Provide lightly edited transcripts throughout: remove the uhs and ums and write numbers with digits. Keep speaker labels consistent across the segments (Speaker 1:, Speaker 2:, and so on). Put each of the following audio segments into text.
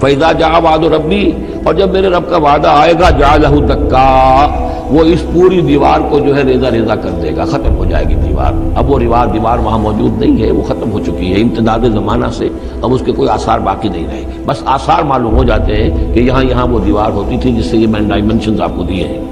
Speaker 1: فَإِذَا جَاءَ وَعْدُ رَبِّي، اور جب میرے رب کا وعدہ آئے گا، جَعَلَهُ دَكَّا، وہ اس پوری دیوار کو جو ہے ریزہ ریزہ کر دے گا، ختم ہو جائے گی دیوار۔ اب وہ دیوار وہاں موجود نہیں ہے، وہ ختم ہو چکی ہے امتداد زمانہ سے، اب اس کے کوئی آثار باقی نہیں رہے گی، بس آثار معلوم ہو جاتے ہیں کہ یہاں وہ دیوار ہوتی تھی جس سے یہ میں ڈائمنشنز آپ کو دیے ہیں۔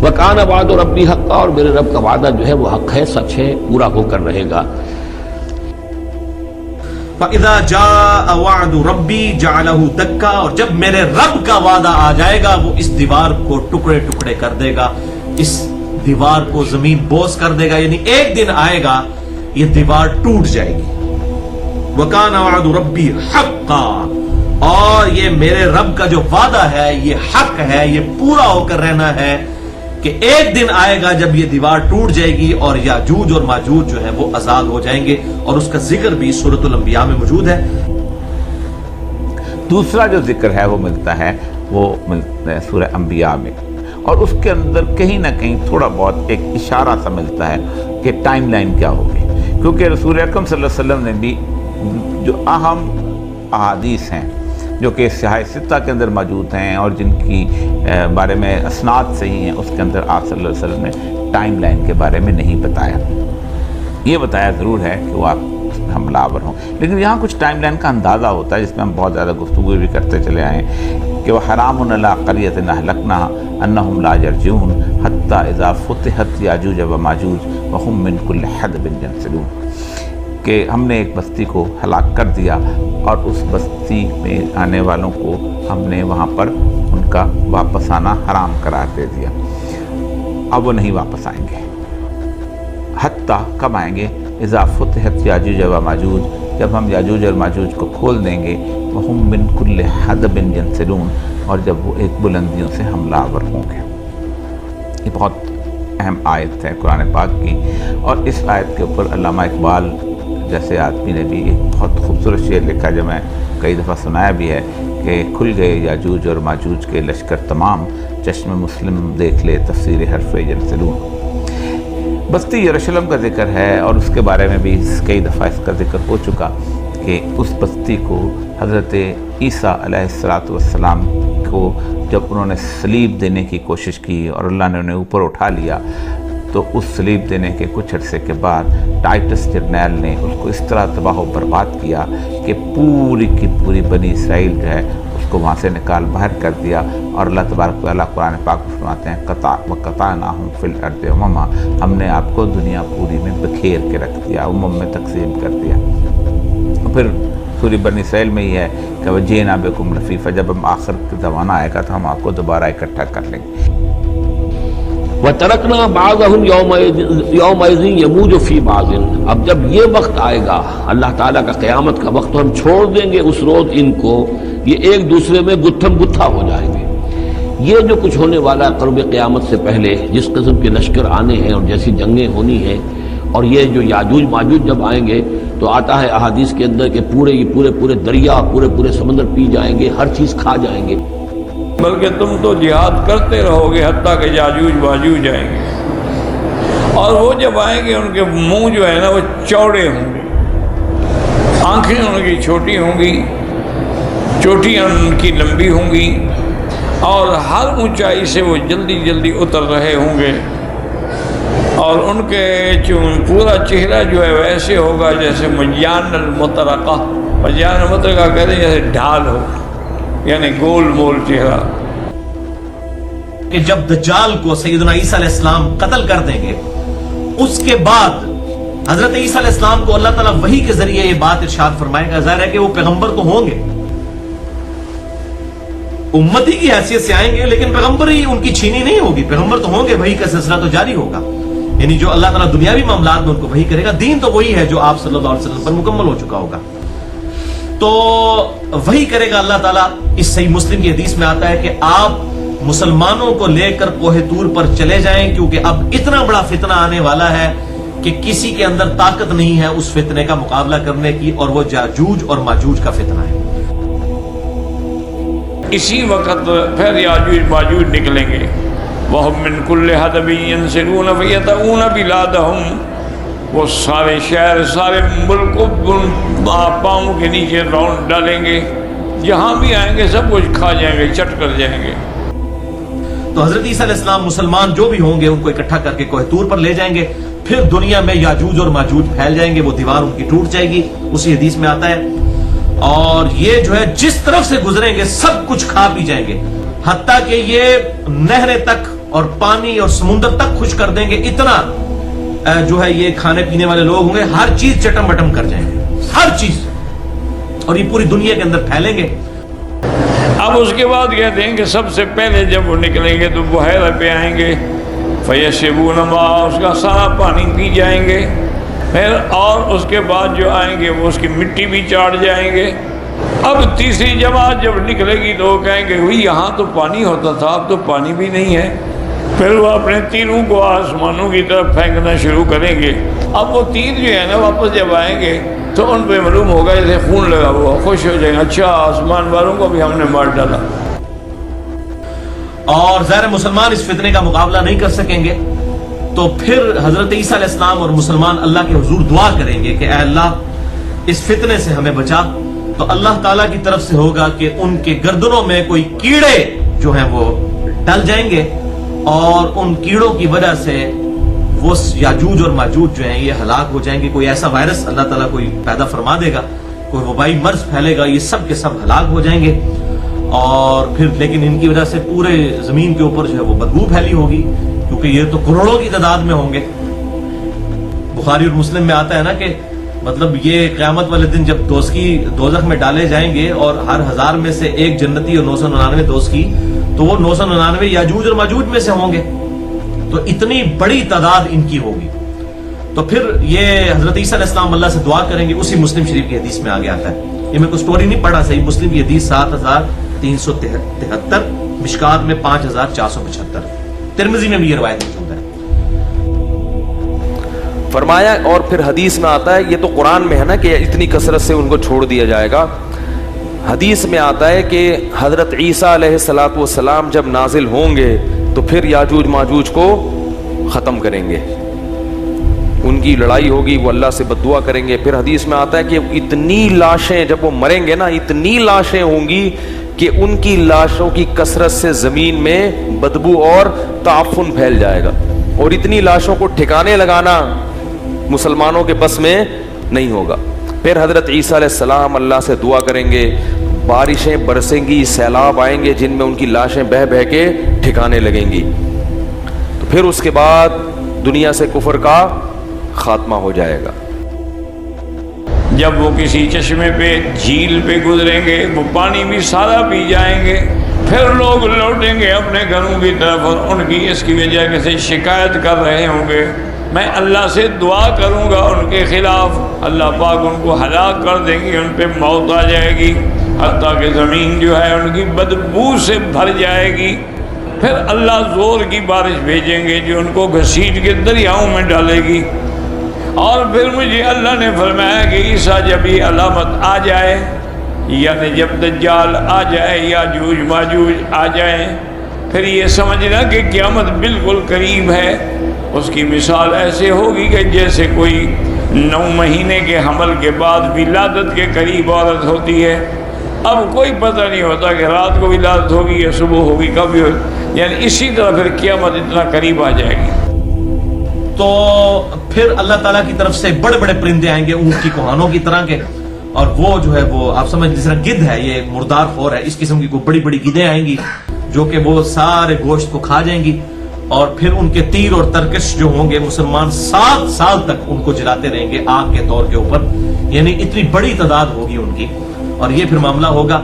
Speaker 1: وَكَانَ وَعْدُ رَبِّي حَقًّا، اور میرے رب کا وعدہ جو ہے وہ حق ہے، سچ ہے، پورا ہو کر رہے گا۔
Speaker 2: فَإِذَا جَاءَ وَعْدُ رَبِّي جَعَلَهُ دَكَّا، اور جب میرے رب کا وعدہ آ جائے گا وہ اس دیوار کو ٹکڑے ٹکڑے کر دے گا، اس دیوار کو زمین بوس کر دے گا، یعنی ایک دن آئے گا یہ دیوار ٹوٹ جائے گی۔ وَكَانَ وَعْدُ رَبِّي حَقًّا، اور یہ میرے رب کا جو وعدہ ہے یہ حق ہے، یہ پورا ہو کر رہنا ہے کہ ایک دن آئے گا جب یہ دیوار ٹوٹ جائے گی اور یاجوج اور ماجوج جو ہے وہ آزاد ہو جائیں گے، اور اس کا ذکر بھی سورۃ الانبیاء میں موجود ہے۔
Speaker 3: دوسرا جو ذکر ہے وہ ملتا ہے سورہ انبیاء میں، اور اس کے اندر کہیں نہ کہیں تھوڑا بہت ایک اشارہ سا ملتا ہے کہ ٹائم لائن کیا ہوگی، کیونکہ رسول اکرم صلی اللہ علیہ وسلم نے بھی جو اہم احادیث ہیں جو کہ صحاح ستہ کے اندر موجود ہیں اور جن کی بارے میں اسناد صحیح ہیں، اس کے اندر آپ صلی اللہ علیہ وسلم نے ٹائم لائن کے بارے میں نہیں بتایا۔ یہ بتایا ضرور ہے کہ وہ آپ اس میں حملہ آور ہوں، لیکن یہاں کچھ ٹائم لائن کا اندازہ ہوتا ہے جس میں ہم بہت زیادہ گفتگو بھی کرتے چلے آئے ہیں کہ وہ حرام علی قریۃ اہلکناھا انہم لا یرجعون حتی اذا فتحت یاجوج و ماجوج وہم من کل حدب ینسلون، کہ ہم نے ایک بستی کو ہلاک کر دیا اور اس بستی میں آنے والوں کو ہم نے وہاں پر ان کا واپس آنا حرام قرار دے دیا، اب وہ نہیں واپس آئیں گے۔ حتیٰ کب آئیں گے؟ اذا فتحت یاجوج و ماجوج، جب ہم یاجوج اور ماجوج کو کھول دیں گے، وہم من کل حدب ینسلون، اور جب وہ ایک بلندیوں سے حملہ آور ہوں گے۔ یہ بہت اہم آیت ہے قرآن پاک کی، اور اس آیت کے اوپر علامہ اقبال جیسے آدمی نے بھی ایک بہت خوبصورت شعر لکھا جو میں کئی دفعہ سنایا بھی ہے کہ کھل گئے یاجوج اور ماجوج کے لشکر تمام، چشم مسلم دیکھ لے تفسیر حرف ینسلون۔ بستی یروشلم کا ذکر ہے اور اس کے بارے میں بھی کئی دفعہ اس کا ذکر ہو چکا کہ اس بستی کو حضرت عیسیٰ علیہ السلام کو جب انہوں نے صلیب دینے کی کوشش کی اور اللہ نے انہیں اوپر اٹھا لیا، تو اس صلیب دینے کے کچھ عرصے کے بعد ٹائٹس جرنیل نے اس کو اس طرح تباہ و برباد کیا کہ پوری کی پوری بنی اسرائیل جو ہے اس کو وہاں سے نکال باہر کر دیا، اور اللہ تبارک و تعالیٰ قرآن پاک میں فرماتے ہیں وَقَطَعْنَاهُمْ فِي الْأَرْضِ أُمَمًا، ہم نے آپ کو دنیا پوری میں بکھیر کے رکھ دیا، امم میں تقسیم کر دیا۔ پھر سورہ بنی اسرائیل میں یہ ہے کہ وَجِئْنَا بِكُمْ لَفِيفًا، جب ہم آخر کا زمانہ آئے گا تو ہم آپ کو دوبارہ اکٹھا کر لیں گے۔
Speaker 1: وَتَرَكْنَا بَعْضَهُمْ يَوْمَئِذٍ يَمُوجُ فِي بَعْضٍ، اب جب یہ وقت آئے گا اللہ تعالیٰ کا قیامت کا وقت، تو ہم چھوڑ دیں گے اس روز ان کو، یہ ایک دوسرے میں گتھم گتھا ہو جائیں گے۔ یہ جو کچھ ہونے والا قرب قیامت سے پہلے جس قسم کے لشکر آنے ہیں اور جیسی جنگیں ہونی ہیں، اور یہ جو یاجوج ماجوج جب آئیں گے تو آتا ہے احادیث کے اندر کہ پورے دریا پورے سمندر پی جائیں گے، ہر چیز کھا جائیں گے،
Speaker 4: بلکہ تم تو جہاد کرتے رہو گے حتیٰ کہ یاجوج ماجوج آئیں گے، اور وہ جب آئیں گے ان کے منہ جو ہے نا وہ چوڑے ہوں گے، آنکھیں ان کی چھوٹی ہوں گی، چوٹیاں ان کی لمبی ہوں گی، اور ہر اونچائی سے وہ جلدی اتر رہے ہوں گے، اور ان کے پورا چہرہ جو ہے ویسے ہوگا جیسے مجان المطرقہ، مجان المطرقہ کہتے ہیں جیسے ڈھال ہو، یعنی گول مول چہرہ۔
Speaker 2: کہ جب دجال کو سیدنا عیسیٰ علیہ السلام قتل کر دیں گے، اس کے بعد حضرت عیسیٰ علیہ السلام کو اللہ تعالیٰ وحی کے ذریعے یہ بات ارشاد فرمائے گا۔ ظاہر ہے کہ وہ پیغمبر تو ہوں گے، امتی کی حیثیت سے آئیں گے، لیکن پیغمبر ہی ان کی چھینی نہیں ہوگی، پیغمبر تو ہوں گے، وحی کا سلسلہ تو جاری ہوگا، یعنی جو اللہ تعالیٰ دنیاوی معاملات میں ان کو وحی کرے گا، دین تو وہی ہے جو آپ صلی اللہ علیہ وسلم پر مکمل ہو چکا ہوگا، تو وحی کرے گا اللہ تعالیٰ۔ اس صحیح مسلم کی حدیث میں آتا ہے کہ آپ مسلمانوں کو لے کر کوہ طور پر چلے جائیں، کیونکہ اب اتنا بڑا فتنہ آنے والا ہے کہ کسی کے اندر طاقت نہیں ہے اس فتنے کا مقابلہ کرنے کی، اور وہ یاجوج اور ماجوج کا فتنہ ہے۔
Speaker 4: اسی وقت پھر یاجوج ماجوج نکلیں گے، وَهُم مِّن كُلِّ حَدَبٍ يَنْسِلُونَ فَيَتَئُونَ بِلَادَهُمْ، وہ سارے شہر سارے ملک کو پاؤں کے نیچے راؤنڈ ڈالیں گے، جہاں بھی آئیں گے سب کچھ کھا جائیں گے، چٹ کر جائیں گے۔
Speaker 2: تو حضرت عیسیٰ علیہ السلام مسلمان جو بھی ہوں گے ان کو اکٹھا کر کے کوہ طور پر لے جائیں گے، پھر دنیا میں یاجوج اور ماجوج پھیل جائیں گے، وہ دیوار ان کی ٹوٹ جائے گی، اسی حدیث میں آتا ہے، اور یہ جو ہے جس طرف سے گزریں گے سب کچھ کھا پی جائیں گے، حتیٰ کہ یہ نہریں تک اور پانی اور سمندر تک خوش کر دیں گے، اتنا جو ہے یہ کھانے پینے والے لوگ ہوں گے، ہر چیز چٹم بٹم کر جائیں گے، ہر چیز، اور یہ پوری دنیا کے اندر پھیلیں گے۔
Speaker 4: اب اس کے بعد کہتے ہیں کہ سب سے پہلے جب وہ نکلیں گے تو بحیرہ پہ آئیں گے، فیشربون ماء، اس کا سارا پانی پی جائیں گے، پھر اور اس کے بعد جو آئیں گے وہ اس کی مٹی بھی چاٹ جائیں گے۔ اب تیسری جماعت جب نکلے گی تو وہ کہیں گے وہی یہاں تو پانی ہوتا تھا، اب تو پانی بھی نہیں ہے، پھر وہ اپنے تیروں کو آسمانوں کی طرف پھینکنا شروع کریں گے۔ اب وہ تیر جو ہے نا واپس جب آئیں گے تو ان پہ معلوم ہوگا جیسے خون لگا ہوا، خوش ہو جائیں گے، اچھا آسمان والوں کو بھی ہم نے مار ڈالا۔
Speaker 2: اور ظاہر مسلمان اس فتنے کا مقابلہ نہیں کر سکیں گے، تو پھر حضرت عیسیٰ علیہ السلام اور مسلمان اللہ کے حضور دعا کریں گے کہ اے اللہ اس فتنے سے ہمیں بچا، تو اللہ تعالیٰ کی طرف سے ہوگا کہ ان کے گردنوں میں کوئی کیڑے جو ہیں وہ ڈل جائیں گے، اور ان کیڑوں کی وجہ سے وہ یاجوج اور ماجوج جو ہیں یہ ہلاک ہو جائیں گے، کوئی ایسا وائرس اللہ تعالیٰ کوئی پیدا فرما دے گا، کوئی وبائی مرض پھیلے گا، یہ سب کے سب ہلاک ہو جائیں گے، اور پھر لیکن ان کی وجہ سے پورے زمین کے اوپر جو ہے وہ بدبو پھیلی ہوگی، کیونکہ یہ تو کروڑوں کی تعداد میں ہوں گے۔ بخاری اور مسلم میں آتا ہے نا کہ مطلب یہ قیامت والے دن جب دوزخی دوزخ میں ڈالے جائیں گے اور ہر 1000 میں سے ایک جنتی اور 999 دوزخی، تو وہ 999 یاجوج اور ماجوج میں سے ہوں گے، تو اتنی بڑی تعداد ان کی ہوگی۔ تو پھر یہ حضرت عیسیٰ علیہ السلام اللہ سے دعا کریں گے، اسی مسلم شریف کی حدیث میں آگے آتا ہے، یہ میں کوئی سٹوری نہیں پڑھا، صحیح مسلم کی حدیث 7373، مشکات میں 5475، ترمذی میں بھی یہ روایت موجود ہے۔
Speaker 5: فرمایا، اور پھر حدیث میں آتا ہے، یہ تو قرآن میں ہے نا کہ اتنی کثرت سے ان کو چھوڑ دیا جائے گا، حدیث میں آتا ہے کہ حضرت عیسیٰ علیہ السلام جب نازل ہوں گے تو پھر یاجوج ماجوج کو ختم کریں گے، ان کی لڑائی ہوگی، وہ اللہ سے بد دعا کریں گے۔ پھر حدیث میں آتا ہے کہ اتنی لاشیں جب وہ مریں گے نا، اتنی لاشیں ہوں گی کہ ان کی لاشوں کی کثرت سے زمین میں بدبو اور تعفن پھیل جائے گا، اور اتنی لاشوں کو ٹھکانے لگانا مسلمانوں کے بس میں نہیں ہوگا۔ پھر حضرت عیسیٰ علیہ السلام اللہ سے دعا کریں گے، بارشیں برسیں گی، سیلاب آئیں گے جن میں ان کی لاشیں بہہ بہہ کے ٹھکانے لگیں گی، تو پھر اس کے بعد دنیا سے کفر کا خاتمہ ہو جائے گا۔
Speaker 4: جب وہ کسی چشمے پہ جھیل پہ گزریں گے وہ پانی بھی سارا پی جائیں گے، پھر لوگ لوٹیں گے اپنے گھروں کی طرف، اور ان کی اس کی وجہ سے شکایت کر رہے ہوں گے، میں اللہ سے دعا کروں گا ان کے خلاف، اللہ پاک ان کو ہلاک کر دیں گے، ان پہ موت آ جائے گی، حتیٰ کہ زمین جو ہے ان کی بدبو سے بھر جائے گی، پھر اللہ زور کی بارش بھیجیں گے جو ان کو گھسیٹ کے دریاؤں میں ڈالے گی، اور پھر مجھے اللہ نے فرمایا کہ عیسیٰ جب یہ علامت آ جائے، یعنی جب دجال آ جائے، یاجوج ماجوج آ جائیں، پھر یہ سمجھنا کہ قیامت بالکل قریب ہے۔ اس کی مثال ایسے ہوگی کہ جیسے کوئی 9 مہینے کے حمل کے بعد ولادت کے قریب عورت ہوتی ہے، اب کوئی پتہ نہیں ہوتا کہ رات کو ولادت ہوگی یا صبح ہوگی، کبھی ہوگی، یعنی اسی طرح پھر قیامت اتنا قریب آ جائے گی۔
Speaker 2: تو پھر اللہ تعالیٰ کی طرف سے بڑے بڑے پرندے آئیں گے اونٹ کی کوہانوں کی طرح کے، اور وہ جو ہے وہ آپ سمجھ جس طرح گدھ ہے، یہ مردار خور ہے، اس قسم کی کوئی بڑی بڑی گدھیں آئیں گی جو کہ وہ سارے گوشت کو کھا جائیں گی، اور پھر ان کے تیر اور ترکش جو ہوں گے مسلمان 7 سال تک ان کو جلاتے رہیں گے آگ کے طور کے اوپر، یعنی اتنی بڑی تعداد ہوگی ان کی، اور یہ پھر معاملہ ہوگا،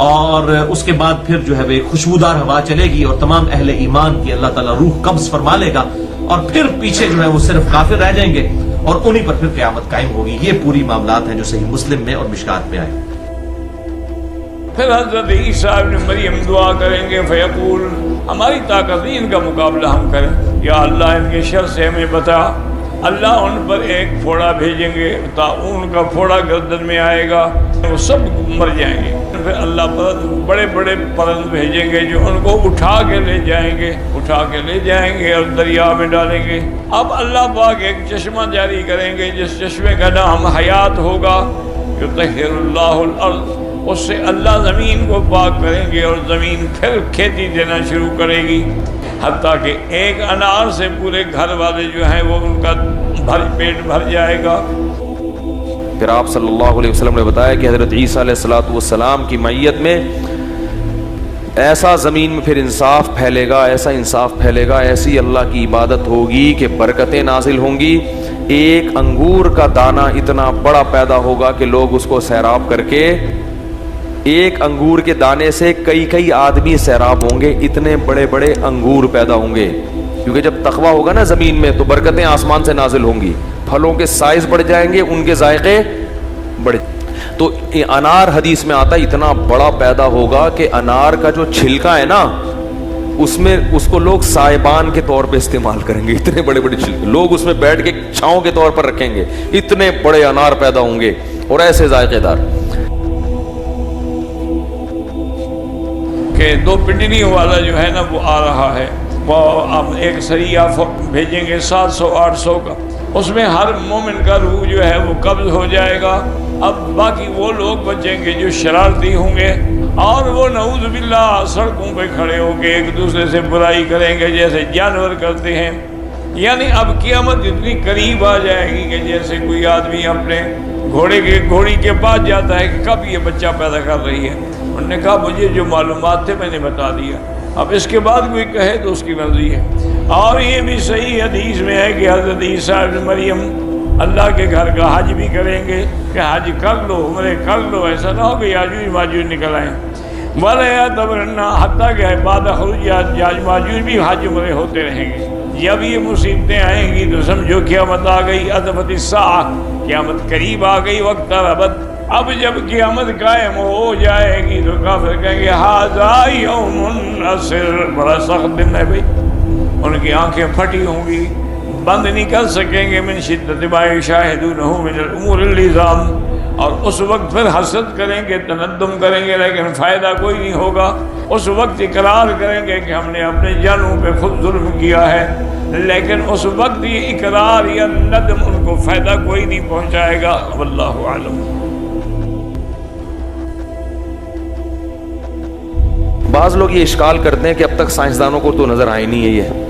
Speaker 2: اور اس کے بعد پھر جو ہے وہ خوشبودار ہوا چلے گی اور تمام اہل ایمان کی اللہ تعالیٰ روح قبض فرما لے گا، اور پھر پیچھے جو ہے وہ صرف کافر رہ جائیں گے، اور انہی پر پھر قیامت قائم ہوگی۔ یہ پوری معاملات ہیں جو صحیح مسلم میں اور مشکات میں آئے۔
Speaker 4: پھر حضرت عیسیٰ ابن مریم دعا کریں گے، فیقول، ہماری طاقت نہیں ان کا مقابلہ ہم کریں، یا اللہ ان کے شر سے ہمیں بتا۔ اللہ ان پر ایک پھوڑا بھیجیں گے، ان کا پھوڑا گردن میں آئے گا، وہ سب مر جائیں گے، پھر اللہ پر بڑے بڑے پرند بھیجیں گے جو ان کو اٹھا کے لے جائیں گے اور دریا میں ڈالیں گے۔ اب اللہ پاک ایک چشمہ جاری کریں گے جس چشمے کا نام حیات ہوگا، یطہر اللہ الارض، اس سے اللہ زمین کو پاک کریں گے اور زمین پھر کھیتی دینا شروع کرے گی، حتیٰ کہ ایک انار سے پورے گھر والے جو ہیں وہ ان کا پیٹ بھر جائے گا۔
Speaker 5: پھر آپ صلی اللہ علیہ وسلم نے بتایا کہ حضرت عیسیٰ علیہ السلام کی معیت میں ایسا زمین میں پھر انصاف پھیلے گا، ایسا انصاف پھیلے گا، ایسی اللہ کی عبادت ہوگی کہ برکتیں نازل ہوں گی۔ ایک انگور کا دانہ اتنا بڑا پیدا ہوگا کہ لوگ اس کو سیراب کر کے، ایک انگور کے دانے سے کئی آدمی سیراب ہوں گے، اتنے بڑے بڑے انگور پیدا ہوں گے، کیونکہ جب تقویٰ ہوگا نا زمین میں تو برکتیں آسمان سے نازل ہوں گی، پھلوں کے سائز بڑھ جائیں گے، ان کے ذائقے بڑھ۔ تو انار حدیث میں آتا ہے اتنا بڑا پیدا ہوگا کہ انار کا جو چھلکا ہے نا اس میں اس کو لوگ سائبان کے طور پہ استعمال کریں گے، اتنے بڑے بڑے چھلکے لوگ اس میں بیٹھ کے چھاؤں کے طور پر رکھیں گے، اتنے بڑے انار پیدا ہوں گے اور ایسے ذائقے دار۔
Speaker 4: کہ 2 پنڈلی والا جو ہے نا وہ آ رہا ہے، وہ اب ایک سریہ بھیجیں گے 700-800 کا، اس میں ہر مومن کا روح جو ہے وہ قبض ہو جائے گا۔ اب باقی وہ لوگ بچیں گے جو شرارتی ہوں گے، اور وہ نعوذ باللہ سڑکوں پہ کھڑے ہو کے ایک دوسرے سے برائی کریں گے جیسے جانور کرتے ہیں۔ یعنی اب قیامت اتنی قریب آ جائے گی کہ جیسے کوئی آدمی اپنے گھوڑی کے پاس جاتا ہے کہ کب یہ بچہ پیدا کر رہی ہے، انہوں نے کہا مجھے جو معلومات تھے میں نے بتا دیا، اب اس کے بعد کوئی کہے تو اس کی مرضی ہے۔ اور یہ بھی صحیح حدیث میں ہے کہ حضرت عیسیٰ ابن مریم اللہ کے گھر کا حج بھی کریں گے کہ حج کر لو، عمرے کر لو، ایسا نہ ہو کہ یاجوج ماجوج نکل آئیں، وَلَا تَبْرَنَّا، حتیٰ کہ بعد خروج یاجوج ماجوج بھی حج عمرے ہوتے رہیں گے۔ جب یہ مصیبتیں آئیں گی تو سمجھو قیامت آ گئی، اضفت الساعہ، قیامت قریب آ گئی، وقت ربت۔ اب جب قیامت قائم ہو جائے گی تو کافر کہیں گے ھذا یوم عسر، بڑا سخت دن ہے بھائی، ان کی آنکھیں پھٹی ہوں گی، بند نہیں کر سکیں گے، من شدت ما یشاہدونہ من الامور اللزام، اور اس وقت پھر حسد کریں گے، تندم کریں گے، لیکن فائدہ کوئی نہیں ہوگا۔ اس وقت اقرار کریں گے کہ ہم نے اپنے جانوں پہ خود ظلم کیا ہے، لیکن اس وقت یہ اقرار یا ندم ان کو فائدہ کوئی نہیں پہنچائے گا۔ واللہ اعلم۔
Speaker 5: بعض لوگ یہ اشکال کرتے ہیں کہ اب تک سائنسدانوں کو تو نظر آئی نہیں ہے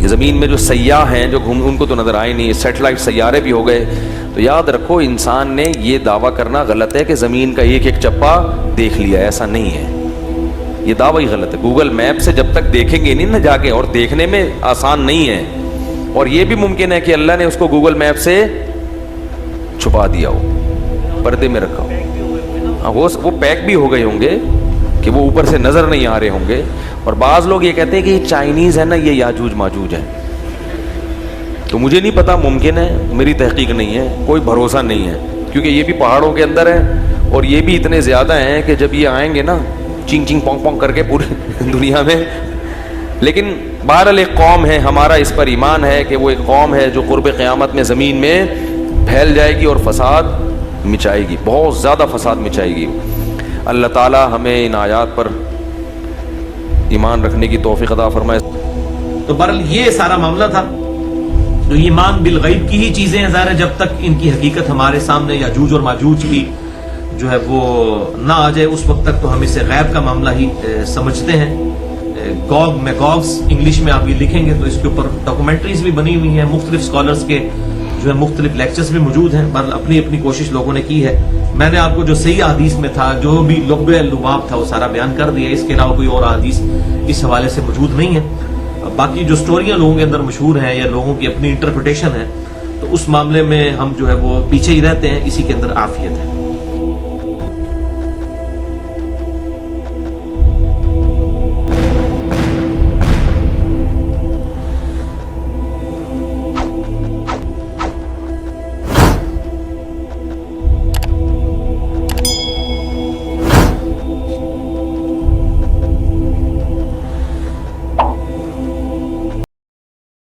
Speaker 5: یہ زمین میں جو سیاح ہیں جو ان کو تو نظر آئے نہیں، سیٹلائٹ سیارے بھی ہو گئے، تو یاد رکھو انسان نے یہ دعویٰ کرنا غلط ہے کہ زمین کا ایک چپا دیکھ لیا، ایسا نہیں ہے، یہ دعویٰ ہی غلط ہے۔ گوگل میپ سے جب تک دیکھیں گے نہیں نہ جا کے، اور دیکھنے میں آسان نہیں ہے، اور یہ بھی ممکن ہے کہ اللہ نے اس کو گوگل میپ سے چھپا دیا ہو، پردے میں رکھا ہو، وہ پیک بھی ہو گئے ہوں گے کہ وہ اوپر سے نظر نہیں آ رہے ہوں گے۔ اور بعض لوگ یہ کہتے ہیں کہ یہ چائنیز ہے نا، یہ یاجوج ماجوج ہے، تو مجھے نہیں پتا، ممکن ہے، میری تحقیق نہیں ہے، کوئی بھروسہ نہیں ہے، کیونکہ یہ بھی پہاڑوں کے اندر ہے اور یہ بھی اتنے زیادہ ہیں کہ جب یہ آئیں گے نا چنگ چنگ پونگ پونگ کر کے پوری دنیا میں۔ لیکن بہرحال ایک قوم ہے، ہمارا اس پر ایمان ہے کہ وہ ایک قوم ہے جو قرب قیامت میں زمین میں پھیل جائے گی اور فساد مچائے گی، بہت زیادہ فساد مچائے گی۔ اللہ تعالی ہمیں ان آیات پر ایمان رکھنے کی توفیق عطا فرمائے۔
Speaker 2: تو بہرحال یہ سارا معاملہ تھا، جو ایمان بالغیب کی ہی چیزیں ہیں، ظاہر ہے جب تک ان کی حقیقت ہمارے سامنے یاجوج اور ماجوج کی جو ہے وہ نہ آ جائے، اس وقت تک تو ہم اسے غیب کا معاملہ ہی سمجھتے ہیں۔ گوگ میگوگز انگلش میں آپ یہ لکھیں گے تو اس کے اوپر ڈاکومنٹریز بھی بنی ہوئی ہیں، مختلف اسکالرز کے جو ہے مختلف لیکچرز بھی موجود ہیں، بہرحال اپنی اپنی کوشش لوگوں نے کی ہے۔ میں نے آپ کو جو صحیح حدیث میں تھا، جو بھی لب لباب تھا، وہ سارا بیان کر دیا، اس کے علاوہ کوئی اور حدیث اس حوالے سے موجود نہیں ہے۔ باقی جو سٹوریاں لوگوں کے اندر مشہور ہیں یا لوگوں کی اپنی انٹرپریٹیشن ہے، تو اس معاملے میں ہم جو ہے وہ پیچھے ہی رہتے ہیں، اسی کے اندر عافیت ہے۔